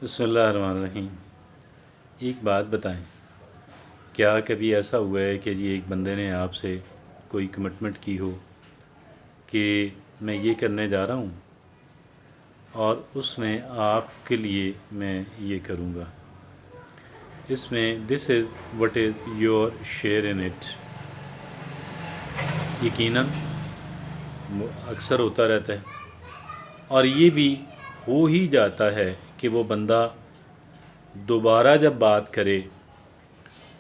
بسم اللہ الرحمن الرحیم۔ ایک بات بتائیں، کیا کبھی ایسا ہوا ہے کہ ایک بندے نے آپ سے کوئی کمٹمنٹ کی ہو کہ میں یہ کرنے جا رہا ہوں اور اس میں آپ کے لیے میں یہ کروں گا، اس میں this is what is your share in it? یقیناً اکثر ہوتا رہتا ہے، اور یہ بھی ہو ہی جاتا ہے کہ وہ بندہ دوبارہ جب بات کرے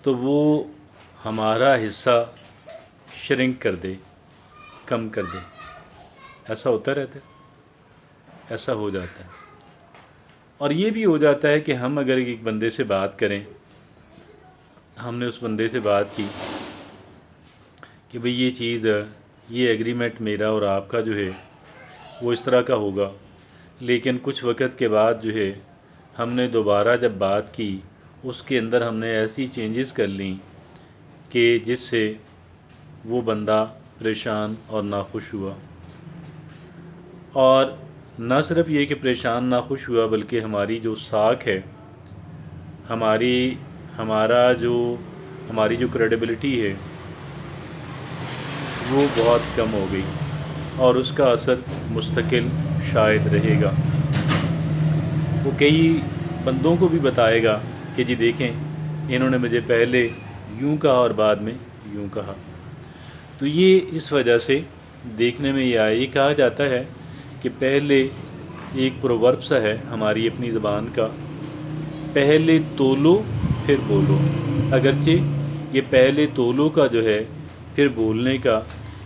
تو وہ ہمارا حصہ شرنک کر دے، کم کر دے۔ ایسا ہوتا رہتا ہے، ایسا ہو جاتا ہے۔ اور یہ بھی ہو جاتا ہے کہ ہم اگر ایک بندے سے بات کریں، ہم نے اس بندے سے بات کی کہ بھئی یہ چیز، یہ ایگریمنٹ میرا اور آپ کا جو ہے وہ اس طرح کا ہوگا، لیکن کچھ وقت کے بعد جو ہے ہم نے دوبارہ جب بات کی، اس کے اندر ہم نے ایسی چینجز کر لیں کہ جس سے وہ بندہ پریشان اور ناخوش ہوا، اور نہ صرف یہ کہ پریشان ناخوش ہوا بلکہ ہماری جو ساکھ ہے، ہماری جو کریڈیبلٹی ہے وہ بہت کم ہو گئی، اور اس کا اثر مستقل شاید رہے گا۔ وہ کئی بندوں کو بھی بتائے گا کہ جی دیکھیں، انہوں نے مجھے پہلے یوں کہا اور بعد میں یوں کہا۔ تو یہ اس وجہ سے دیکھنے میں یہ کہا جاتا ہے کہ پہلے ایک پروورب سا ہے ہماری اپنی زبان کا، پہلے تولو پھر بولو۔ اگرچہ یہ پہلے تولو کا جو ہے پھر بولنے کا،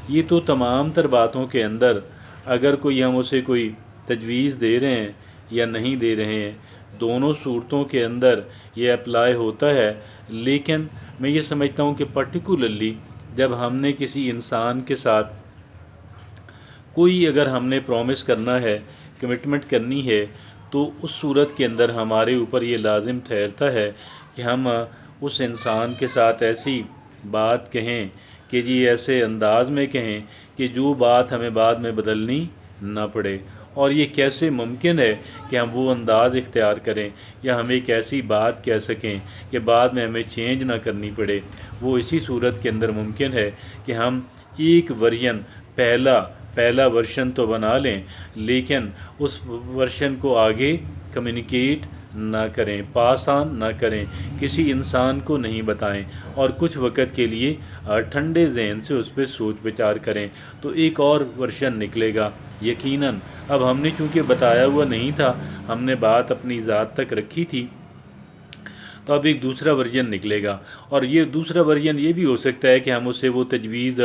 یہ تو تمام تر باتوں کے اندر اگر کوئی ہم اسے کوئی تجویز دے رہے ہیں یا نہیں دے رہے ہیں، دونوں صورتوں کے اندر یہ اپلائی ہوتا ہے۔ لیکن میں یہ سمجھتا ہوں کہ پرٹیکولرلی جب ہم نے کسی انسان کے ساتھ کوئی اگر ہم نے پرومس کرنا ہے، کمٹمنٹ کرنی ہے، تو اس صورت کے اندر ہمارے اوپر یہ لازم ٹھہرتا ہے کہ ہم اس انسان کے ساتھ ایسی بات کہیں کہ جی ایسے انداز میں کہیں کہ جو بات ہمیں بعد میں بدلنی نہ پڑے۔ اور یہ کیسے ممکن ہے کہ ہم وہ انداز اختیار کریں یا ہم ایک ایسی بات کہہ سکیں کہ بعد میں ہمیں چینج نہ کرنی پڑے؟ وہ اسی صورت کے اندر ممکن ہے کہ ہم ایک ورژن، پہلا ورژن تو بنا لیں، لیکن اس ورژن کو آگے کمیونیکیٹ نہ کریں، پاس آن نہ کریں، کسی انسان کو نہیں بتائیں، اور کچھ وقت کے لیے ٹھنڈے ذہن سے اس پہ سوچ بچار کریں، تو ایک اور ورژن نکلے گا یقیناً۔ اب ہم نے چونکہ بتایا ہوا نہیں تھا، ہم نے بات اپنی ذات تک رکھی تھی، تو اب ایک دوسرا ورژن نکلے گا، اور یہ دوسرا ورژن یہ بھی ہو سکتا ہے کہ ہم اسے وہ تجویز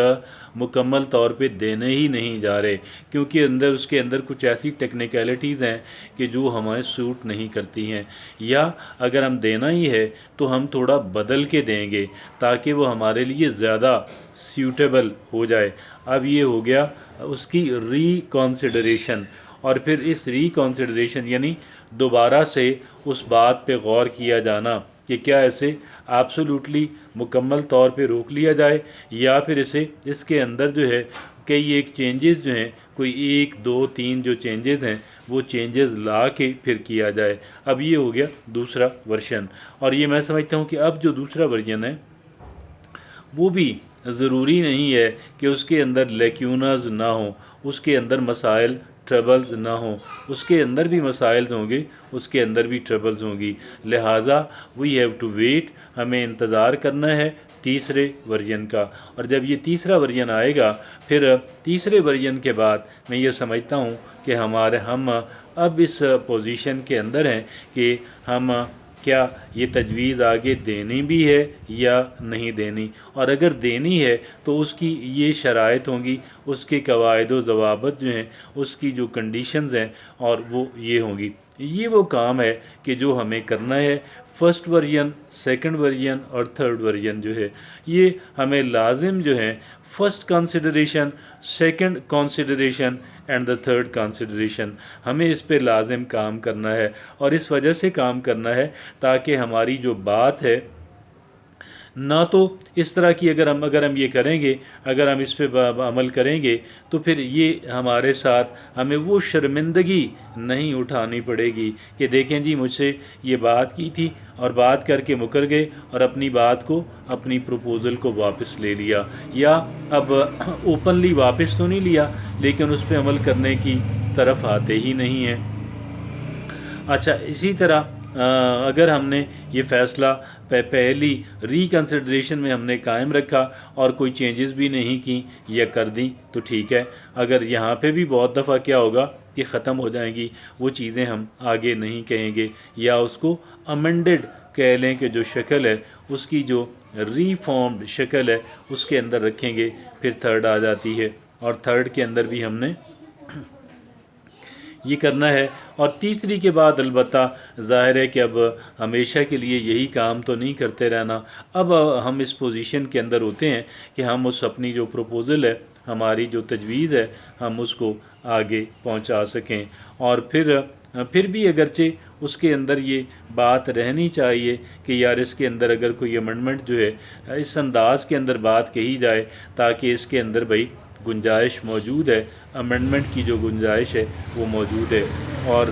مکمل طور پہ دینے ہی نہیں جا رہے، کیونکہ اس کے اندر کچھ ایسی ٹیکنیکلٹیز ہیں کہ جو ہمیں سوٹ نہیں کرتی ہیں، یا اگر ہم دینا ہی ہے تو ہم تھوڑا بدل کے دیں گے تاکہ وہ ہمارے لیے زیادہ سیوٹیبل ہو جائے۔ اب یہ ہو گیا اس کی ری کانسیڈریشن، اور پھر اس ری کانسیڈریشن یعنی دوبارہ سے اس بات پہ غور کیا جانا کہ کیا اسے ایبسولوٹلی مکمل طور پہ روک لیا جائے، یا پھر اس کے اندر جو ہے کئی ایک چینجز جو ہیں، کوئی 1 2 3 جو چینجز ہیں وہ چینجز لا کے پھر کیا جائے۔ اب یہ ہو گیا دوسرا ورژن، اور یہ میں سمجھتا ہوں کہ اب جو دوسرا ورژن ہے وہ بھی ضروری نہیں ہے کہ اس کے اندر لیکیونز نہ ہوں، اس کے اندر مسائل ٹربلز نہ ہوں، اس کے اندر بھی مسائل ہوں گے، اس کے اندر بھی ٹربلز ہوں گی، لہٰذا وی ہیو ٹو ویٹ، ہمیں انتظار کرنا ہے تیسرے ورژن کا۔ اور جب یہ تیسرا ورژن آئے گا، پھر تیسرے ورژن کے بعد میں یہ سمجھتا ہوں کہ ہم اب اس پوزیشن کے اندر ہیں کہ ہم کیا یہ تجویز آگے دینی بھی ہے یا نہیں دینی، اور اگر دینی ہے تو اس کی یہ شرائط ہوں گی، اس کے قواعد و ضوابط جو ہیں، اس کی جو کنڈیشنز ہیں، اور وہ یہ ہوں گی۔ یہ وہ کام ہے کہ جو ہمیں کرنا ہے۔ فرسٹ ورژن، سیکنڈ ورژن اور تھرڈ ورژن جو ہے، یہ ہمیں لازم جو ہیں، first consideration, second consideration and the third consideration, ہمیں اس پہ لازم کام کرنا ہے، اور اس وجہ سے کام کرنا ہے تاکہ ہماری جو بات ہے نہ تو اس طرح کی اگر ہم یہ کریں گے، اگر ہم اس پہ عمل کریں گے تو پھر یہ ہمارے ساتھ ہمیں وہ شرمندگی نہیں اٹھانی پڑے گی کہ دیکھیں جی مجھ سے یہ بات کی تھی اور بات کر کے مکر گئے اور اپنی بات کو، اپنی پروپوزل کو واپس لے لیا، یا اب اوپنلی واپس تو نہیں لیا لیکن اس پہ عمل کرنے کی طرف آتے ہی نہیں ہیں۔ اچھا، اسی طرح اگر ہم نے یہ فیصلہ پہلی ریکنسیڈریشن میں ہم نے قائم رکھا اور کوئی چینجز بھی نہیں کی یا کر دیں تو ٹھیک ہے، اگر یہاں پہ بھی بہت دفعہ کیا ہوگا کہ ختم ہو جائیں گی وہ چیزیں، ہم آگے نہیں کہیں گے یا اس کو امینڈڈ کہہ لیں کہ جو شکل ہے اس کی، جو ری فارمڈ شکل ہے اس کے اندر رکھیں گے، پھر تھرڈ آ جاتی ہے اور تھرڈ کے اندر بھی ہم نے یہ کرنا ہے۔ اور تیسری کے بعد البتہ ظاہر ہے کہ اب ہمیشہ کے لیے یہی کام تو نہیں کرتے رہنا، اب ہم اس پوزیشن کے اندر ہوتے ہیں کہ ہم اس اپنی جو پروپوزل ہے، ہماری جو تجویز ہے، ہم اس کو آگے پہنچا سکیں۔ اور پھر بھی اگرچہ اس کے اندر یہ بات رہنی چاہیے کہ یار اس کے اندر اگر کوئی امنڈمنٹ جو ہے اس انداز کے اندر بات کہی جائے تاکہ اس کے اندر بھائی گنجائش موجود ہے، امنڈمنٹ کی جو گنجائش ہے وہ موجود ہے، اور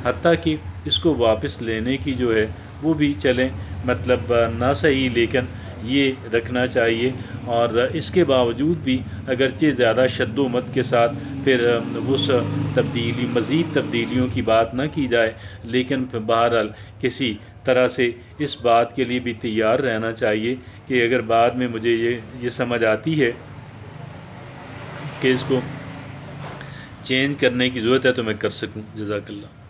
حتیٰ کہ اس کو واپس لینے کی جو ہے وہ بھی چلیں، مطلب نہ صحیح لیکن یہ رکھنا چاہیے۔ اور اس کے باوجود بھی اگرچہ زیادہ شد و مت کے ساتھ پھر اس مزید تبدیلیوں کی بات نہ کی جائے، لیکن بہرحال کسی طرح سے اس بات کے لیے بھی تیار رہنا چاہیے کہ اگر بعد میں مجھے یہ سمجھ آتی ہے کہ اس کو چینج کرنے کی ضرورت ہے تو میں کر سکوں۔ جزاک اللہ۔